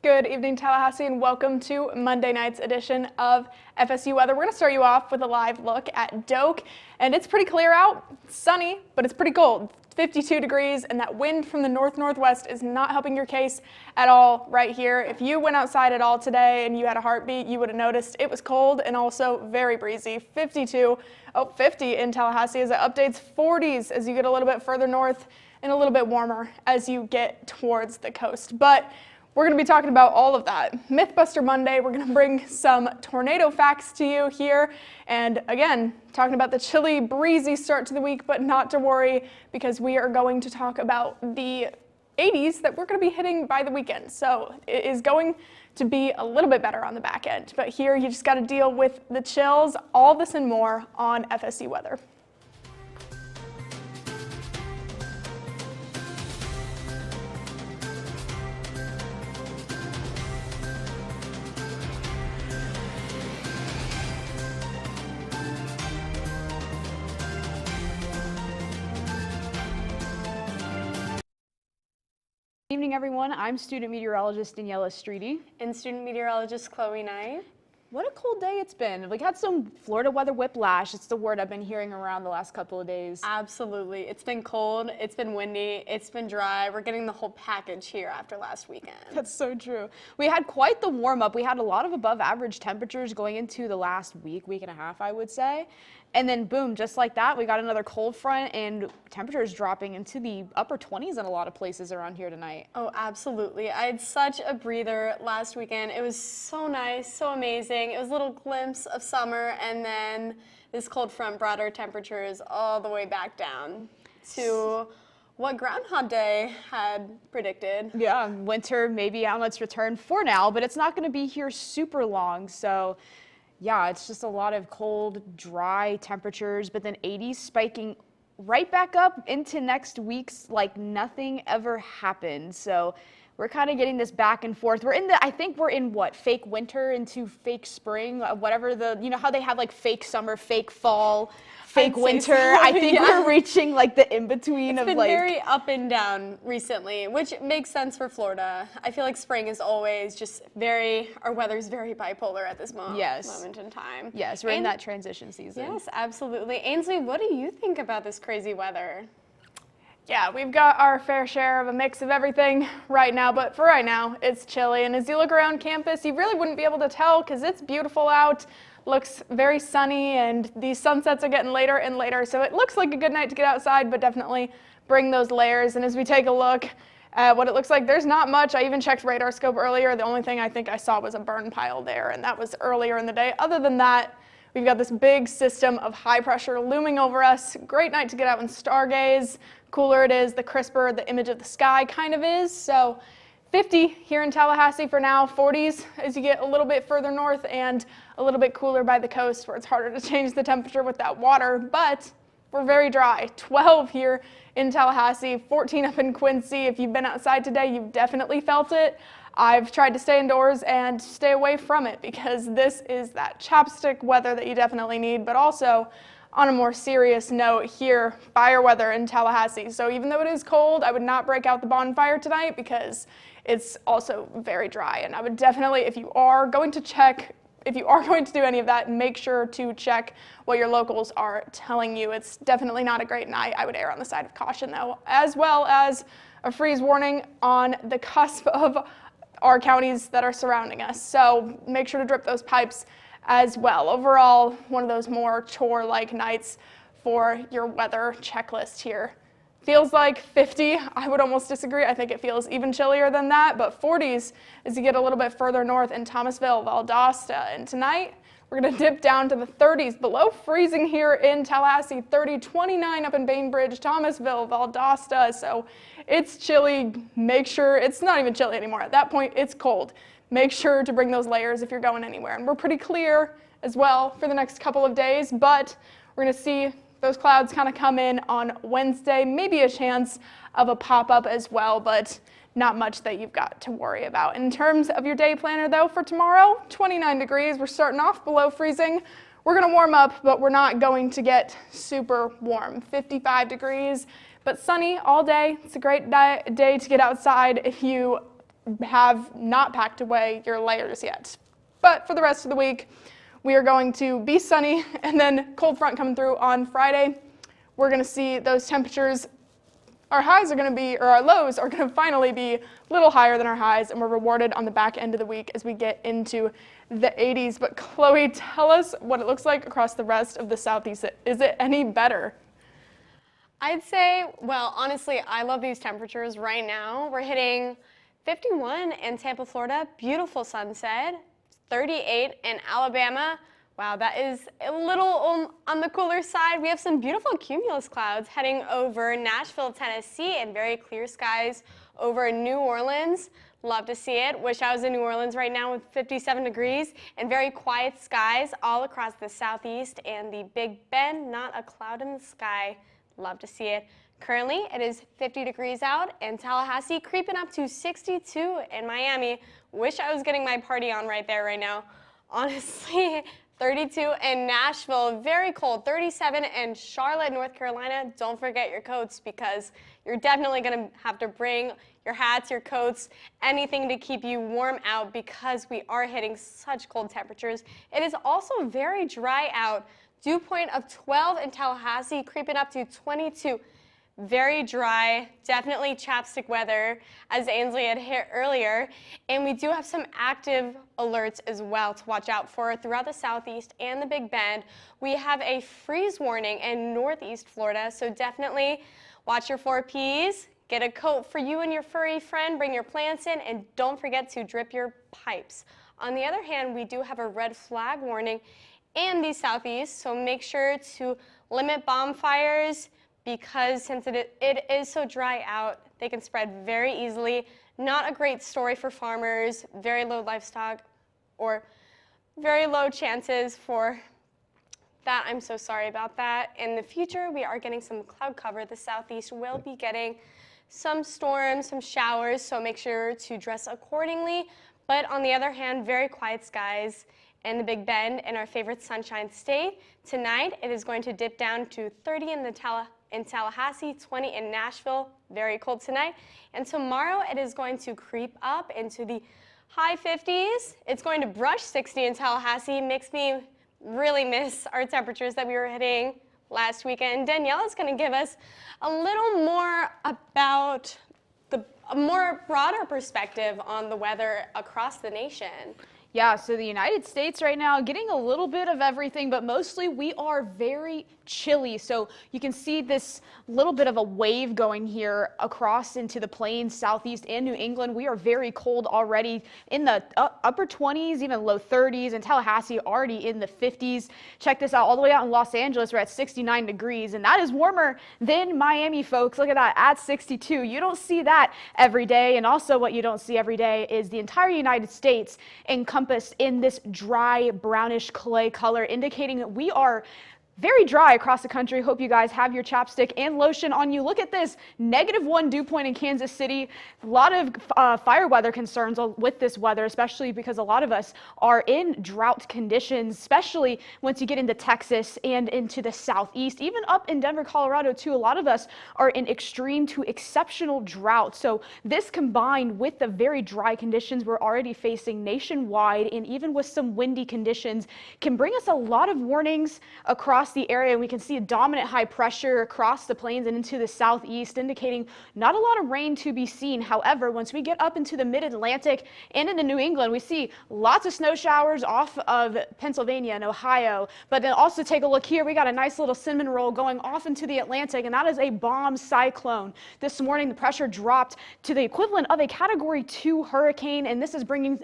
Good evening, Tallahassee, and welcome to Monday night's edition of FSU Weather. We're going to start you off with a live look at Doak, and it's pretty clear out. It's sunny, but it's pretty cold. 52 degrees, and that wind from the north-northwest is not helping your case at all right here. If you went outside at all today and you had a heartbeat, you would have noticed it was cold and also very breezy. 50 in Tallahassee as it updates 40s as you get a little bit further north and a little bit warmer as you get towards the coast. But we're going to be talking about all of that. Mythbuster Monday, we're going to bring some tornado facts to you here. And again, talking about the chilly, breezy start to the week, but not to worry because we are going to talk about the 80s that we're going to be hitting by the weekend. So it is going to be a little bit better on the back end. But here you just got to deal with the chills, all this and more on FSU Weather. Good evening, everyone. I'm student meteorologist Daniela Streety. And student meteorologist Chloe Knight. What a cold day it's been. We've had some Florida weather whiplash. It's the word I've been hearing around the last couple of days. Absolutely. It's been cold, it's been windy, it's been dry. We're getting the whole package here after last weekend. That's so true. We had quite the warm up. We had a lot of above average temperatures going into the last week and a half, I would say. And then boom, just like that, we got another cold front and temperatures dropping into the upper 20s in a lot of places around here tonight. Oh, absolutely. I had such a breather last weekend. It was so nice, so amazing. It was a little glimpse of summer, and then this cold front brought our temperatures all the way back down to what Groundhog Day had predicted. Yeah, winter maybe on its return for now, but it's not going to be here super long. So yeah, it's just a lot of cold, dry temperatures, but then 80s spiking right back up into next week's like nothing ever happened. So we're kind of getting this back and forth. I think we're in what, fake winter into fake spring, whatever you know how they have like fake summer, fake fall, fake winter. So. I think Yeah. we're reaching like the in-between of It's been like. very up and down recently, which makes sense for Florida. I feel like spring is always just our weather's very bipolar at this moment in time. Yes, we're in that transition season. Yes, absolutely. Ainsley, what do you think about this crazy weather? Yeah, we've got our fair share of a mix of everything right now, but for right now, it's chilly. And as you look around campus, you really wouldn't be able to tell because it's beautiful out, looks very sunny, and these sunsets are getting later and later. So it looks like a good night to get outside, but definitely bring those layers. And as we take a look at what it looks like, there's not much. I even checked radar scope earlier. The only thing I think I saw was a burn pile there, and that was earlier in the day. Other than that, we've got this big system of high pressure looming over us. Great night to get out and stargaze. Cooler it is, the crisper the image of the sky kind of is. So 50 here in Tallahassee for now, 40s as you get a little bit further north and a little bit cooler by the coast where it's harder to change the temperature with that water, but we're very dry. 12 here in Tallahassee, 14 up in Quincy. If you've been outside today, you've definitely felt it. I've tried to stay indoors and stay away from it because this is that chapstick weather that you definitely need, but also on a more serious note here, fire weather in Tallahassee. So even though it is cold, I would not break out the bonfire tonight because it's also very dry. And I would definitely, if you are going to do any of that, make sure to check what your locals are telling you. It's definitely not a great night. I would err on the side of caution though, as well as a freeze warning on the cusp of our counties that are surrounding us. So make sure to drip those pipes as well. Overall, one of those more chore-like nights for your weather checklist here. Feels like 50. I would almost disagree. I think it feels even chillier than that, but 40s as you get a little bit further north in Thomasville, Valdosta. And tonight, we're going to dip down to the 30s, below freezing here in Tallahassee, 30, 29 up in Bainbridge, Thomasville, Valdosta. So it's chilly. Make sure it's not even chilly anymore. At that point, it's cold. Make sure to bring those layers if you're going anywhere. And we're pretty clear as well for the next couple of days, but we're going to see those clouds kind of come in on Wednesday, maybe a chance of a pop-up as well, but not much that you've got to worry about. In terms of your day planner though, for tomorrow, 29 degrees, we're starting off below freezing. We're going to warm up, but we're not going to get super warm. 55 degrees, but sunny all day. It's a great day to get outside if you have not packed away your layers yet. But for the rest of the week, we are going to be sunny, and then cold front coming through on Friday. We're going to see those temperatures. Our highs are going to be, or our lows are going to finally be a little higher than our highs, and we're rewarded on the back end of the week as we get into the 80s. But Chloe, tell us what it looks like across the rest of the Southeast. Is it any better? I'd say, well, honestly, I love these temperatures right now. We're hitting 51 in Tampa, Florida, beautiful sunset, 38 in Alabama. Wow, that is a little on the cooler side. We have some beautiful cumulus clouds heading over Nashville, Tennessee, and very clear skies over New Orleans. Love to see it. Wish I was in New Orleans right now with 57 degrees and very quiet skies all across the southeast and the Big Bend. Not a cloud in the sky. Love to see it. Currently, it is 50 degrees out in Tallahassee, creeping up to 62 in Miami. Wish I was getting my party on right there right now. Honestly, 32 in Nashville, very cold, 37 in Charlotte, North Carolina. Don't forget your coats because you're definitely going to have to bring your hats, your coats, anything to keep you warm out because we are hitting such cold temperatures. It is also very dry out. Dew point of 12 in Tallahassee, creeping up to 22. Very dry, definitely chapstick weather, as Ainsley had hit earlier. And we do have some active alerts as well to watch out for throughout the southeast and the Big Bend. We have a freeze warning in northeast Florida, so definitely watch your 4Ps. Get a coat for you and your furry friend, bring your plants in, and don't forget to drip your pipes. On the other hand, we do have a red flag warning in the southeast, so make sure to limit bonfires, because since it is so dry out, they can spread very easily. Not a great story for farmers, very low livestock, or very low chances for that. I'm so sorry about that. In the future, we are getting some cloud cover. The southeast will be getting some storms, some showers, so make sure to dress accordingly. But on the other hand, very quiet skies in the Big Bend in our favorite sunshine state. Tonight, it is going to dip down to 30 in Tallahassee, 20 in Nashville, very cold tonight. And tomorrow it is going to creep up into the high 50s. It's going to brush 60 in Tallahassee. Makes me really miss our temperatures that we were hitting last weekend. Danielle is going to give us a little more about a more broader perspective on the weather across the nation. Yeah, so the United States right now getting a little bit of everything, but mostly we are very chilly. So you can see this little bit of a wave going here across into the plains, southeast and New England. We are very cold already in the upper 20s, even low 30s, and Tallahassee already in the 50s. Check this out, all the way out in Los Angeles, we're at 69 degrees, and that is warmer than Miami, folks. Look at that, at 62. You don't see that every day, and also what you don't see every day is the entire United States encompassed in this dry brownish clay color, indicating that we are very dry across the country. Hope you guys have your chapstick and lotion on you. Look at this, -1 dew point in Kansas City. A lot of fire weather concerns with this weather, especially because a lot of us are in drought conditions, especially once you get into Texas and into the southeast, even up in Denver, Colorado too. A lot of us are in extreme to exceptional drought. So this combined with the very dry conditions we're already facing nationwide, and even with some windy conditions, can bring us a lot of warnings across the area. We can see a dominant high pressure across the plains and into the southeast, indicating not a lot of rain to be seen. However, once we get up into the mid-Atlantic and into New England, we see lots of snow showers off of Pennsylvania and Ohio. But then also take a look here, we got a nice little cinnamon roll going off into the Atlantic, and that is a bomb cyclone. This morning, the pressure dropped to the equivalent of a Category 2 hurricane, and this is bringing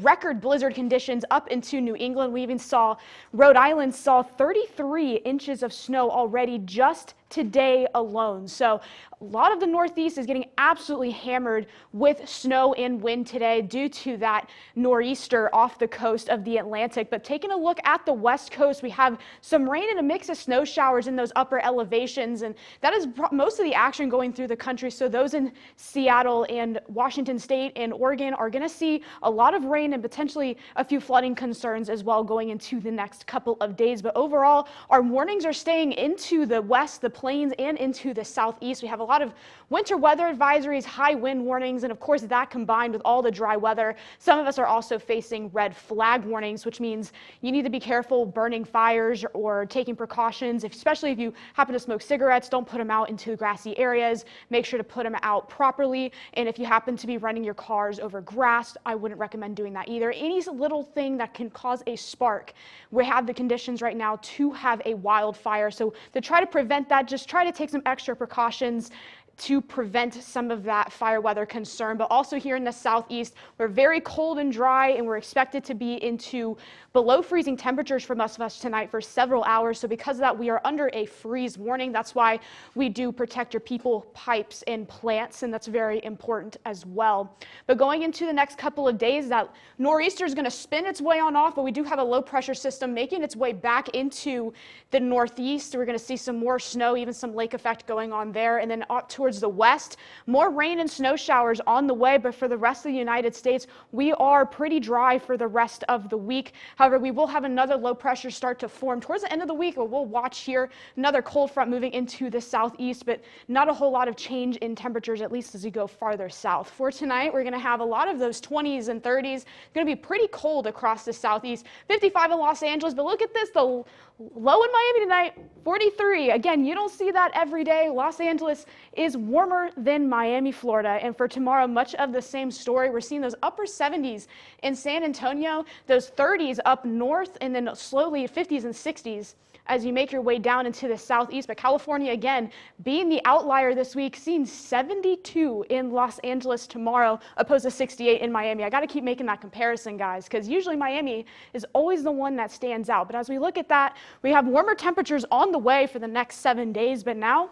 record blizzard conditions up into New England. We even saw Rhode Island saw 33 inches of snow already just today alone. So a lot of the Northeast is getting absolutely hammered with snow and wind today due to that nor'easter off the coast of the Atlantic. But taking a look at the West Coast, we have some rain and a mix of snow showers in those upper elevations, and that is most of the action going through the country. So those in Seattle and Washington State and Oregon are going to see a lot of rain and potentially a few flooding concerns as well going into the next couple of days. But overall, our warnings are staying into the west, the plains, and into the southeast. We have a lot lot of winter weather advisories, high wind warnings, and of course that combined with all the dry weather, some of us are also facing red flag warnings, which means you need to be careful burning fires or taking precautions, especially if you happen to smoke cigarettes. Don't put them out into grassy areas. Make sure to put them out properly. And if you happen to be running your cars over grass, I wouldn't recommend doing that either. Any little thing that can cause a spark. We have the conditions right now to have a wildfire. So to try to prevent that, just try to take some extra precautions to prevent some of that fire weather concern. But also here in the southeast, we're very cold and dry, and we're expected to be into below freezing temperatures for most of us tonight for several hours. So because of that, we are under a freeze warning. That's why we do protect your people, pipes, and plants, and that's very important as well. But going into the next couple of days, that nor'easter is going to spin its way on off, but we do have a low pressure system making its way back into the northeast. We're going to see some more snow, even some lake effect going on there, and then up towards the west, more rain and snow showers on the way. But for the rest of the United States, we are pretty dry for the rest of the week. However, we will have another low pressure start to form towards the end of the week. We'll watch here another cold front moving into the southeast, but not a whole lot of change in temperatures, at least as we go farther south. For tonight, we're going to have a lot of those 20s and 30s. It's going to be pretty cold across the southeast. 55 in Los Angeles, but look at this, the low in Miami tonight, 43. Again, you don't see that every day. Los Angeles is warmer than Miami, Florida. And for tomorrow, much of the same story. We're seeing those upper 70s in San Antonio, those 30s up north, and then slowly 50s and 60s as you make your way down into the southeast. But California, again, being the outlier this week, seeing 72 in Los Angeles tomorrow, opposed to 68 in Miami. I got to keep making that comparison, guys, because usually Miami is always the one that stands out. But as we look at that, we have warmer temperatures on the way for the next 7 days. But now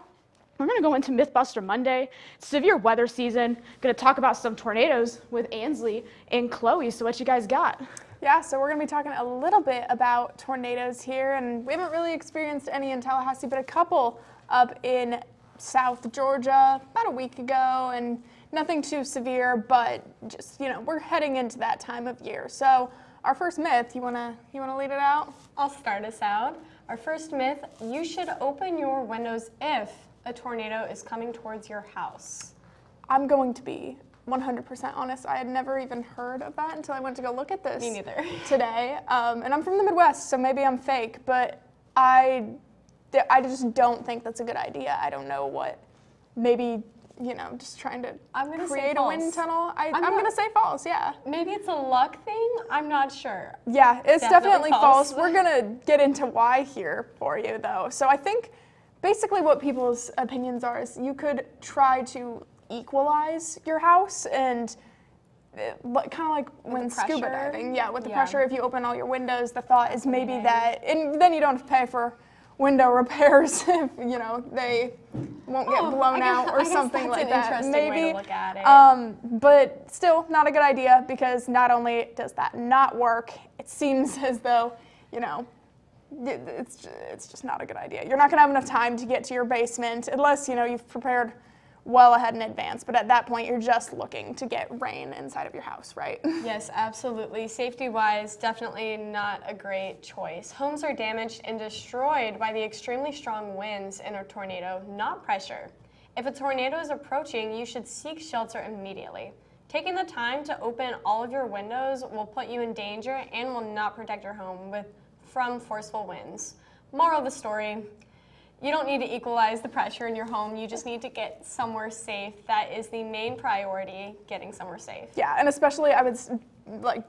we're going to go into Mythbuster Monday, severe weather season. Going to talk about some tornadoes with Ansley and Chloe. So what you guys got? Yeah, so we're going to be talking a little bit about tornadoes here, and we haven't really experienced any in Tallahassee, but a couple up in South Georgia about a week ago, and nothing too severe, but just, we're heading into that time of year. So our first myth, you want to lead it out? I'll start us out. Our first myth, you should open your windows if a tornado is coming towards your house. I'm going to be 100% honest. I had never even heard of that until I went to go look at this. Me neither. Today. And I'm from the Midwest, so maybe I'm fake, but I just don't think that's a good idea. I don't know what, maybe, just trying to create a wind tunnel. I'm going to say false, yeah. Maybe it's a luck thing. I'm not sure. Yeah, it's definitely false. We're going to get into why here for you, though. So I think basically what people's opinions are is you could try to equalize your house, and kind of like when scuba diving, with the pressure, if you open all your windows, the thought is maybe that, and then you don't have to pay for window repairs if they won't get blown out or something like that. Maybe way to look at it. But still not a good idea, because not only does that not work, it seems as though it's just not a good idea. You're not going to have enough time to get to your basement unless you've prepared well ahead in advance, but at that point you're just looking to get rain inside of your house, right? Yes, absolutely. Safety-wise, definitely not a great choice. Homes are damaged and destroyed by the extremely strong winds in a tornado, not pressure. If a tornado is approaching, you should seek shelter immediately. Taking the time to open all of your windows will put you in danger and will not protect your home from forceful winds. Moral of the story, you don't need to equalize the pressure in your home. You just need to get somewhere safe. That is the main priority, getting somewhere safe. Yeah, and especially I would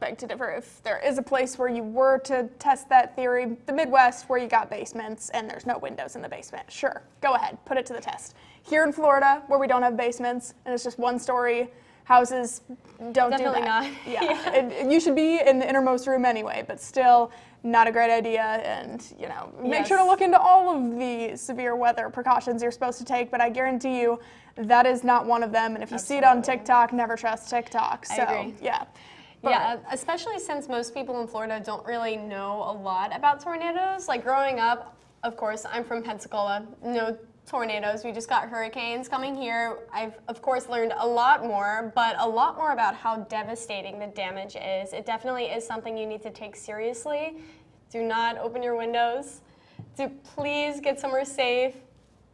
beg to differ if there is a place where you were to test that theory, the Midwest where you got basements and there's no windows in the basement. Sure, go ahead, put it to the test. Here in Florida where we don't have basements and it's just one-story houses, don't Definitely do that. not. Yeah, you should be in the innermost room anyway, but still not a great idea. And make sure to look into all of the severe weather precautions you're supposed to take. But I guarantee you that is not one of them. And if you see it on TikTok, never trust TikTok. So I agree. yeah. Yeah, especially since most people in Florida don't really know a lot about tornadoes. Like growing up, of course, I'm from Pensacola. No tornadoes. We just got hurricanes coming here. I've, of course, learned a lot more, but a lot more about how devastating the damage is. It definitely is something you need to take seriously. Do not open your windows. Do please get somewhere safe.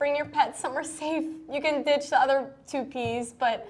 bring your pets somewhere safe. You can ditch the other 2 Ps, but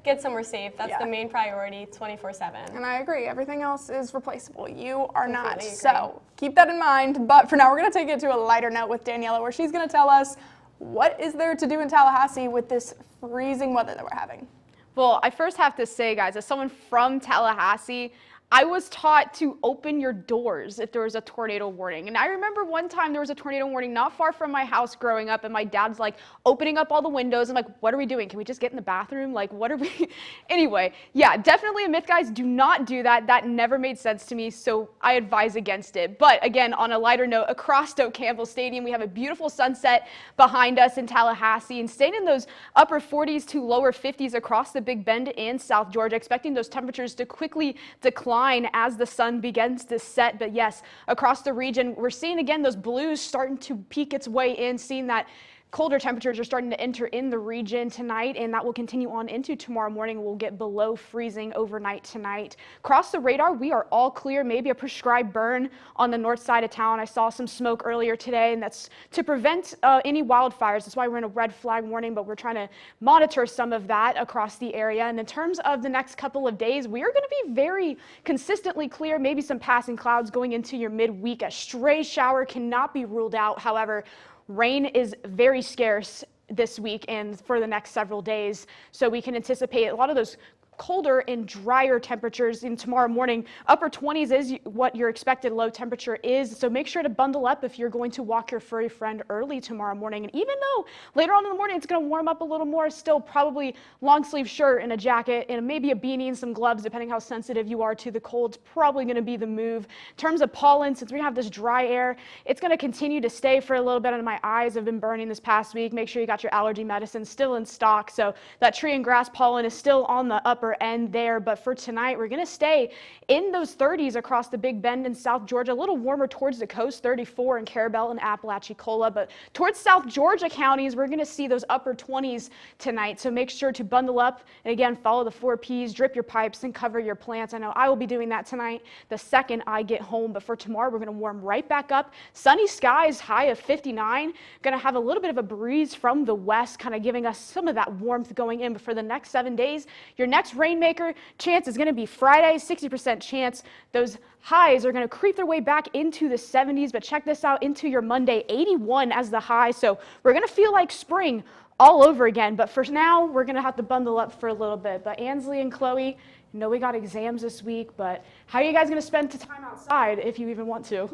get somewhere safe. That's the main priority, 24/7. And I agree. Everything else is replaceable. You are not. Completely agree. So keep that in mind. But for now, we're going to take it to a lighter note with Daniela, where she's going to tell us what is there to do in Tallahassee with this freezing weather that we're having. Well, I first have to say, guys, as someone from Tallahassee, I was taught to open your doors if there was a tornado warning. And I remember one time there was a tornado warning not far from my house growing up, and my dad's like opening up all the windows. I'm like, what are we doing? Can we just get in the bathroom? Like, what are we? Anyway, yeah, definitely a myth, guys. Do not do that. That never made sense to me, so I advise against it. But again, on a lighter note, across Stoke Campbell Stadium, we have a beautiful sunset behind us in Tallahassee, and staying in those upper 40s to lower 50s across the Big Bend and South Georgia, expecting those temperatures to quickly decline as the sun begins to set. But yes, across the region, we're seeing again those blues starting to peek its way in, seeing that colder temperatures are starting to enter in the region tonight, and that will continue on into tomorrow morning. We'll get below freezing overnight tonight. Across the radar, we are all clear. Maybe a prescribed burn on the north side of town. I saw some smoke earlier today, and that's to prevent any wildfires. That's why we're in a red flag warning, but we're trying to monitor some of that across the area. And in terms of the next couple of days, we are going to be very consistently clear, maybe some passing clouds going into your midweek. A stray shower cannot be ruled out. However, rain is very scarce this week and for the next several days, so we can anticipate a lot of those colder and drier temperatures in tomorrow morning. Upper 20s is what your expected low temperature is, so make sure to bundle up if you're going to walk your furry friend early tomorrow morning. And even though later on in the morning it's going to warm up a little more, still probably long sleeve shirt and a jacket and maybe a beanie and some gloves, depending how sensitive you are to the cold. It's probably going to be the move. In terms of pollen, since we have this dry air, it's going to continue to stay for a little bit, and my eyes have been burning this past week. Make sure you got your allergy medicine still in stock, so that tree and grass pollen is still on the upper end there. But for tonight, we're going to stay in those 30s across the Big Bend in South Georgia, a little warmer towards the coast, 34 in Carabel and Apalachicola, but towards South Georgia counties, we're going to see those upper 20s tonight. So make sure to bundle up and again, follow the 4 Ps, drip your pipes and cover your plants. I know I will be doing that tonight the second I get home, but for tomorrow, we're going to warm right back up. Sunny skies, high of 59. Going to have a little bit of a breeze from the west, kind of giving us some of that warmth going in. But for the next 7 days, your next rainmaker chance is going to be Friday, 60% chance. Those highs are going to creep their way back into the 70s, but check this out, into your Monday, 81 as the high. So we're going to feel like spring all over again. But for now, we're going to have to bundle up for a little bit. But Ansley and Chloe, I know we got exams this week, but how are you guys going to spend the time outside if you even want to?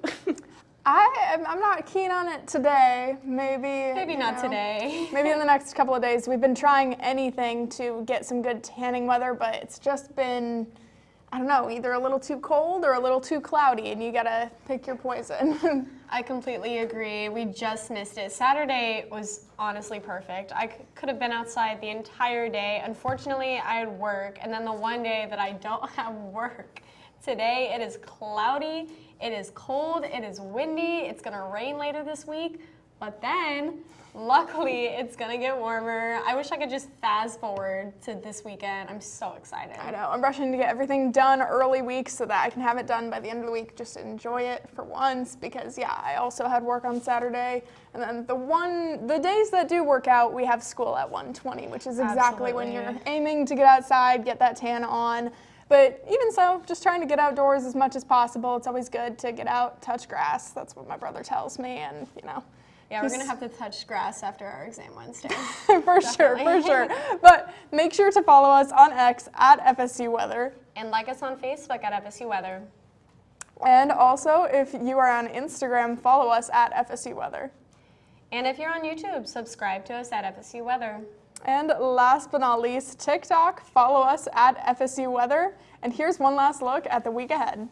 I'm not keen on it today. Maybe not today. Maybe in the next couple of days. We've been trying anything to get some good tanning weather, but it's just been, I don't know, either a little too cold or a little too cloudy, and you gotta pick your poison. I completely agree. We just missed it. Saturday was honestly perfect. I could have been outside the entire day. Unfortunately, I had work, and then the one day that I don't have work, today it is cloudy, it is cold, it is windy, it's gonna rain later this week, but then luckily it's gonna get warmer. I wish I could just fast forward to this weekend. I'm so excited. I know, I'm rushing to get everything done early week so that I can have it done by the end of the week, just to enjoy it for once, because yeah, I also had work on Saturday, and then the days that do work out, we have school at 1:20, which is exactly when you're aiming to get outside, get that tan on. But even so, just trying to get outdoors as much as possible. It's always good to get out, touch grass. That's what my brother tells me, and you know. Yeah, we're gonna have to touch grass after our exam Wednesday. For sure. But make sure to follow us on X at FSU Weather. And like us on Facebook at FSU Weather. And also, if you are on Instagram, follow us at FSU Weather. And if you're on YouTube, subscribe to us at FSU Weather. And last but not least, TikTok, follow us at FSU Weather. And here's one last look at the week ahead.